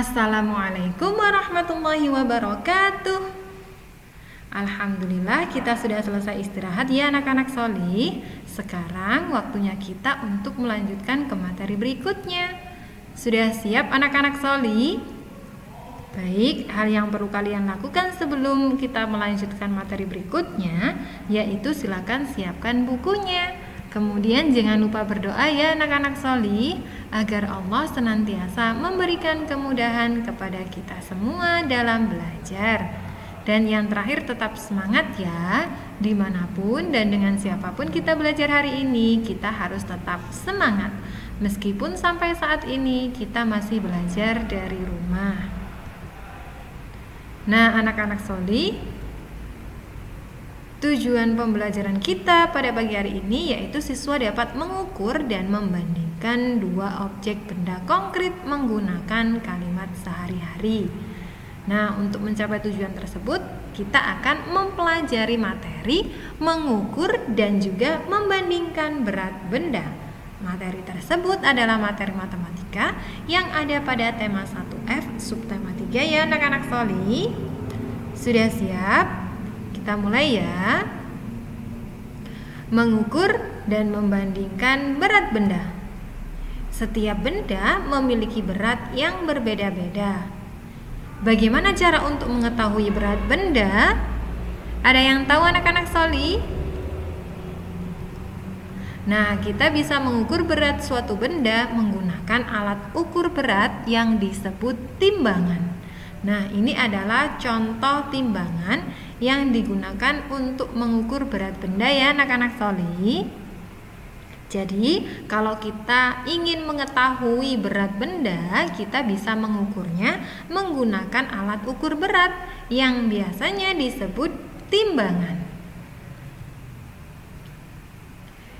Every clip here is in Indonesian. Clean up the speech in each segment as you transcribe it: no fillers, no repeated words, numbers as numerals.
Assalamualaikum warahmatullahi wabarakatuh. Alhamdulillah kita sudah selesai istirahat ya anak-anak solih. Sekarang waktunya kita untuk melanjutkan ke materi berikutnya. Sudah siap anak-anak solih? Baik, hal yang perlu kalian lakukan sebelum kita melanjutkan materi berikutnya yaitu silakan siapkan bukunya. Kemudian jangan lupa berdoa ya anak-anak solih agar Allah senantiasa memberikan kemudahan kepada kita semua dalam belajar. Dan yang terakhir tetap semangat ya, dimanapun dan dengan siapapun kita belajar hari ini kita harus tetap semangat. Meskipun sampai saat ini kita masih belajar dari rumah. Nah anak-anak solih, tujuan pembelajaran kita pada pagi hari ini yaitu siswa dapat mengukur dan membandingkan dua objek benda konkret menggunakan kalimat sehari-hari. Nah, untuk mencapai tujuan tersebut, kita akan mempelajari materi, mengukur dan juga membandingkan berat benda. Materi tersebut adalah materi matematika yang ada pada tema 1F subtema 3 ya anak-anak solih. Sudah siap? Kita mulai ya. Mengukur dan membandingkan berat benda. Setiap benda memiliki berat yang berbeda-beda. Bagaimana cara untuk mengetahui berat benda? Ada yang tahu anak-anak solih? Nah, kita bisa mengukur berat suatu benda menggunakan alat ukur berat yang disebut timbangan. Nah, ini adalah contoh timbangan yang digunakan untuk mengukur berat benda ya anak-anak solih. Jadi, kalau kita ingin mengetahui berat benda, kita bisa mengukurnya menggunakan alat ukur berat yang biasanya disebut timbangan.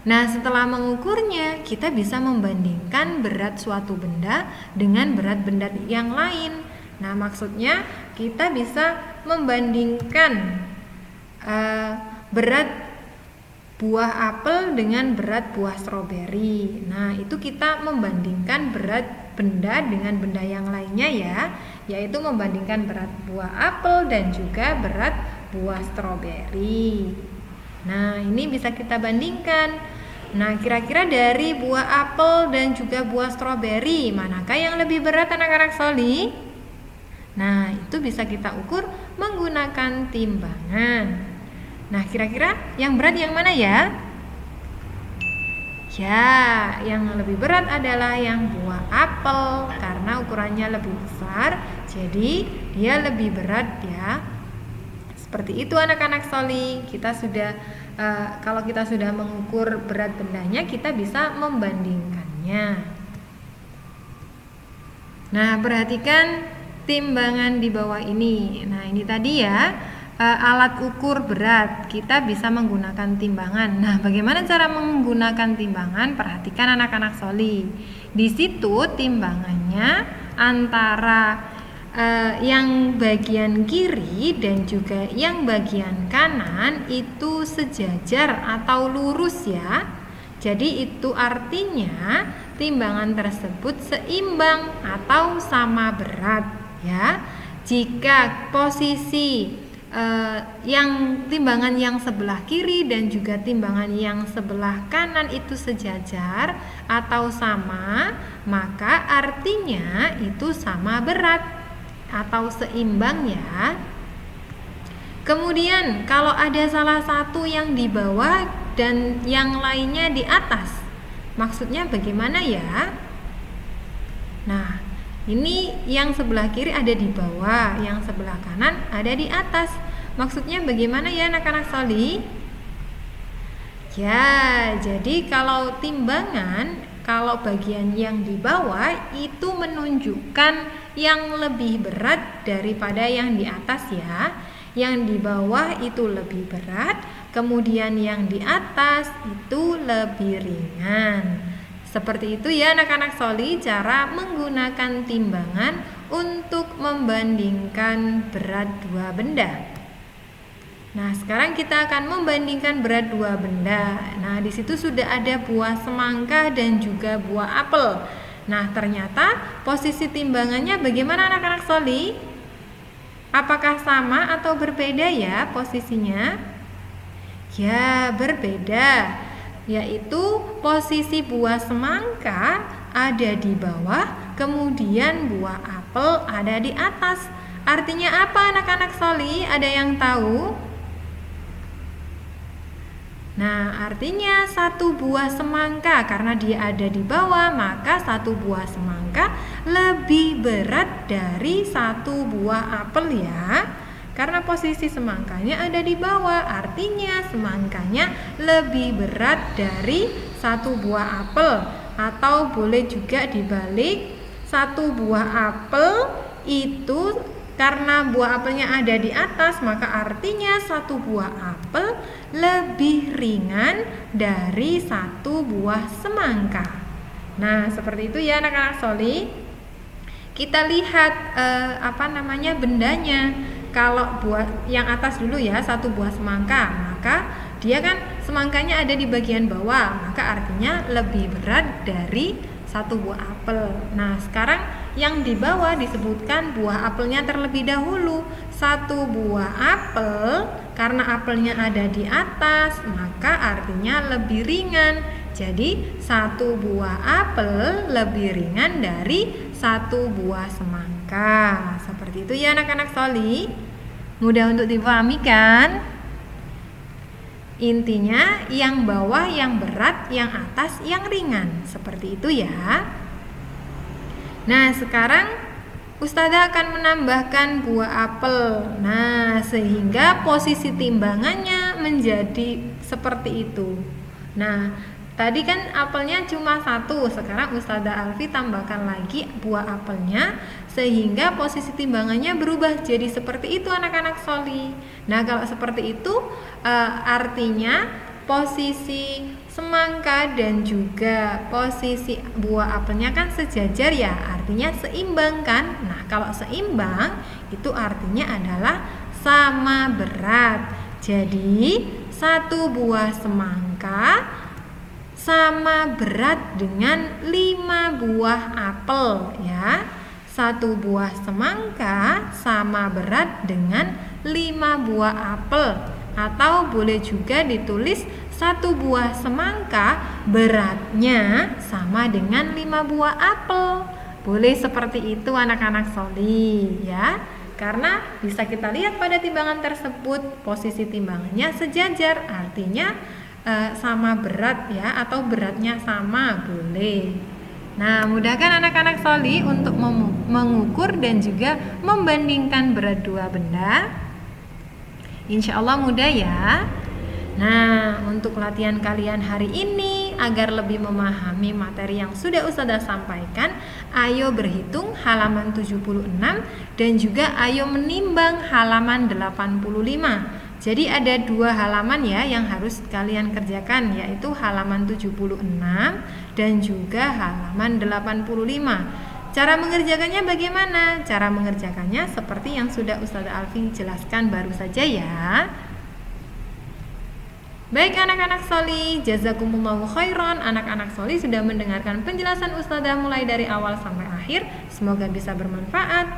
Nah, setelah mengukurnya, kita bisa membandingkan berat suatu benda dengan berat benda yang lain. Nah, maksudnya kita bisa membandingkan berat buah apel dengan berat buah stroberi. Nah, itu kita membandingkan berat benda dengan benda yang lainnya ya, yaitu membandingkan berat buah apel dan juga berat buah stroberi. Nah, ini bisa kita bandingkan. Nah, kira-kira dari buah apel dan juga buah stroberi, manakah yang lebih berat anak-anak solih? Nah, itu bisa kita ukur menggunakan timbangan. Nah, kira-kira yang berat yang mana ya? Ya, yang lebih berat adalah yang buah apel karena ukurannya lebih besar, jadi dia lebih berat ya. Seperti itu anak-anak solih. Kita sudah kalau kita sudah mengukur berat bendanya, kita bisa membandingkannya. Nah, perhatikan timbangan di bawah ini. Nah, ini tadi ya alat ukur berat. Kita bisa menggunakan timbangan. Nah, bagaimana cara menggunakan timbangan? Perhatikan anak-anak solih. Di situ timbangannya antara yang bagian kiri dan juga yang bagian kanan itu sejajar atau lurus ya. Jadi itu artinya timbangan tersebut seimbang atau sama berat ya. Jika posisi yang timbangan yang sebelah kiri dan juga timbangan yang sebelah kanan itu sejajar atau sama, maka artinya itu sama berat atau seimbang ya. Kemudian kalau ada salah satu yang di bawah dan yang lainnya di atas, maksudnya bagaimana ya? Nah, ini yang sebelah kiri ada di bawah, yang sebelah kanan ada di atas. Maksudnya bagaimana ya anak-anak solih? Ya, jadi kalau timbangan, kalau bagian yang di bawah itu menunjukkan yang lebih berat daripada yang di atas ya. Yang di bawah itu lebih berat, kemudian yang di atas itu lebih ringan. Seperti itu ya anak-anak solih cara menggunakan timbangan untuk membandingkan berat dua benda. Nah, sekarang kita akan membandingkan berat dua benda. Nah, di situ sudah ada buah semangka dan juga buah apel. Nah, ternyata posisi timbangannya bagaimana anak-anak Soli? Apakah sama atau berbeda ya posisinya? Ya, berbeda. Yaitu posisi buah semangka ada di bawah, kemudian buah apel ada di atas. Artinya apa anak-anak Soli? Ada yang tahu? Nah, artinya satu buah semangka karena dia ada di bawah, maka satu buah semangka lebih berat dari satu buah apel ya. Karena posisi semangkanya ada di bawah, artinya semangkanya lebih berat dari satu buah apel. Atau boleh juga dibalik, satu buah apel itu karena buah apelnya ada di atas, maka artinya satu buah apel lebih ringan dari satu buah semangka. Nah, seperti itu ya anak-anak Soli. Kita lihat bendanya. Kalau buah yang atas dulu ya, satu buah semangka, maka dia kan semangkanya ada di bagian bawah, maka artinya lebih berat dari satu buah apel. Nah, sekarang yang di bawah disebutkan buah apelnya terlebih dahulu. Satu buah apel, karena apelnya ada di atas, maka artinya lebih ringan. Jadi, satu buah apel lebih ringan dari satu buah semangka. Seperti itu ya anak-anak Soli. Mudah untuk dipahami kan? Intinya yang bawah yang berat, yang atas yang ringan. Seperti itu ya. Nah, sekarang Ustazah akan menambahkan buah apel. Nah, sehingga posisi timbangannya menjadi seperti itu. Nah, tadi kan apelnya cuma satu, sekarang Ustazah Alfi tambahkan lagi buah apelnya sehingga posisi timbangannya berubah jadi seperti itu anak-anak Soli. Nah, kalau seperti itu artinya posisi semangka dan juga posisi buah apelnya kan sejajar ya, artinya seimbang kan. Nah, kalau seimbang itu artinya adalah sama berat. Jadi, satu buah semangka sama berat dengan 5 buah apel ya. Satu buah semangka sama berat dengan 5 buah apel. Atau boleh juga ditulis satu buah semangka beratnya sama dengan 5 buah apel. Boleh seperti itu anak-anak Soli ya. Karena bisa kita lihat pada timbangan tersebut posisi timbangannya sejajar, artinya sama berat ya, atau beratnya sama boleh. Nah, mudahkan anak-anak Soli untuk mengukur dan juga membandingkan berat dua benda. Insya Allah mudah ya. Nah, untuk latihan kalian hari ini agar lebih memahami materi yang sudah Ustazah sampaikan, ayo berhitung halaman 76 dan juga ayo menimbang halaman 85. Jadi ada 2 halaman ya yang harus kalian kerjakan, yaitu halaman 76 dan juga halaman 85. Cara mengerjakannya bagaimana? Cara mengerjakannya seperti yang sudah Ustazah Alfi jelaskan baru saja ya. Baik anak-anak Soli, jazakumullahu khairan. Anak-anak Soli sudah mendengarkan penjelasan Ustazah mulai dari awal sampai akhir. Semoga bisa bermanfaat.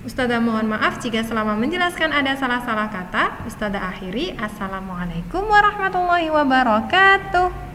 Ustazah mohon maaf jika selama menjelaskan ada salah-salah kata. Ustazah akhiri. Assalamualaikum warahmatullahi wabarakatuh.